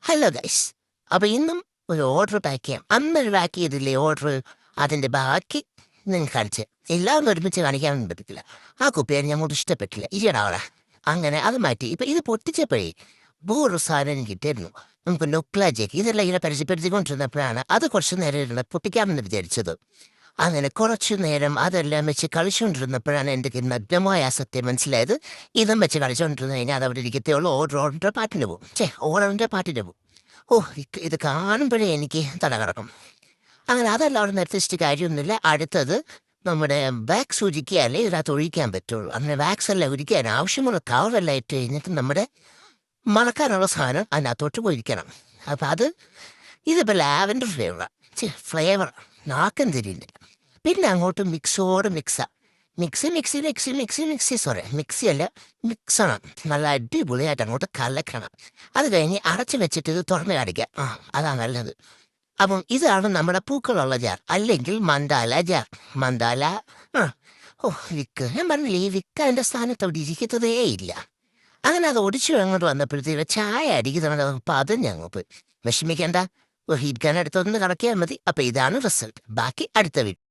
Hello guys. അപ്പോൾ ഇന്നും ഒരു ഓർഡർ പാക്ക് ചെയ്യാം. അന്ന് പാക്ക് ചെയ്തില്ലേ ഓർഡർ, അതിൻ്റെ ബാക്കി നിങ്ങൾക്ക് കാണിച്ച് എല്ലാം ഒരുമിച്ച് കാണിക്കാനൊന്നും പറ്റത്തില്ല. ആ കുപ്പിയെ ഞങ്ങൾക്ക് ഇഷ്ടപ്പെട്ടില്ല, ഇരിയടാവളെ. അങ്ങനെ അത് മാറ്റി. ഇപ്പം ഇത് പൊട്ടിച്ചപ്പോഴേ വേറൊരു സാധനം കിട്ടിയിരുന്നു. നമുക്ക് നൊക്ലാജേക്ക് ഇതെല്ലാം ഇങ്ങനെ പരിചയപ്പെടുത്തിക്കൊണ്ടിരുന്നപ്പോഴാണ് അത് കുറച്ച് നേരം ഇരുന്ന് പൊട്ടിക്കാമെന്ന് വിചാരിച്ചത്. അങ്ങനെ കുറച്ചു നേരം അതെല്ലാം വെച്ച് കളിച്ചുകൊണ്ടിരുന്നപ്പോഴാണ് എൻ്റെ നഗ്നമായ ആ സത്യം മനസ്സിലായത്. ഇതും വെച്ച് കളിച്ചുകൊണ്ടിരുന്ന് കഴിഞ്ഞാൽ അത് അവിടെ ഇരിക്കത്തേയുള്ളൂ. ഓർഡറിൻ്റെ പാട്ടിന് പോകും. ഓർഡറിൻ്റെ പാട്ടിന് പോകും. ഇത് കാണുമ്പോഴേ എനിക്ക് തല കറക്കും. അങ്ങനെ അതെല്ലാം അവിടെ നിർത്തിച്ചിട്ട് കാര്യമൊന്നുമില്ല. അടുത്തത് നമ്മുടെ വാക്സ് ഉരിക്കിയാലേ ഇതിനകത്ത് ഒഴിക്കാൻ പറ്റുള്ളൂ. അങ്ങനെ വാക്സ് എല്ലാം ഉരിക്കാൻ ആവശ്യമുള്ള കവറെല്ലാം ഇട്ട് കഴിഞ്ഞിട്ട് നമ്മുടെ മണക്കാനുള്ള സാധനം അതിനകത്തോട്ട് ഒഴിക്കണം. അപ്പം ഇതിപ്പോൾ ലാവൻഡർ ഫ്ലേവർ നാക്കം തിരിയില്ല. പിന്നെ അങ്ങോട്ട് മിക്സിയല്ല, മിക്സണം. നല്ല അടിപൊളിയായിട്ട് അങ്ങോട്ട് കലക്കണം. അത് കഴിഞ്ഞ് അടച്ചു വെച്ചിട്ട് ഇത് തുറന്ന് കാണിക്കാം. അതാ നല്ലത്. അപ്പം ഇതാണ് നമ്മുടെ പൂക്കളുള്ള ജാർ, അല്ലെങ്കിൽ മന്ദാല ജാർ. മന്ദാല വിക്ക് ഞാൻ പറഞ്ഞില്ലേ, ഈ വിക്ക് അതിൻ്റെ സ്ഥാനത്ത് അവിടെ ഇരിക്കുന്നതേ ഇല്ല. അങ്ങനെ അത് ഒടിച്ചു അങ്ങോട്ട് വന്നപ്പോഴത്തേക്ക് ചായ അടിക്കുന്നത് പതം ഞങ്ങൾക്ക് വിഷമിക്കേണ്ട. ഹീറ്റ് ഗൺ എടുത്തൊന്ന് കറക്കിയാൽ മതി. അപ്പം ഇതാണ് റിസൾട്ട്. ബാക്കി അടുത്ത വീഡിയോ.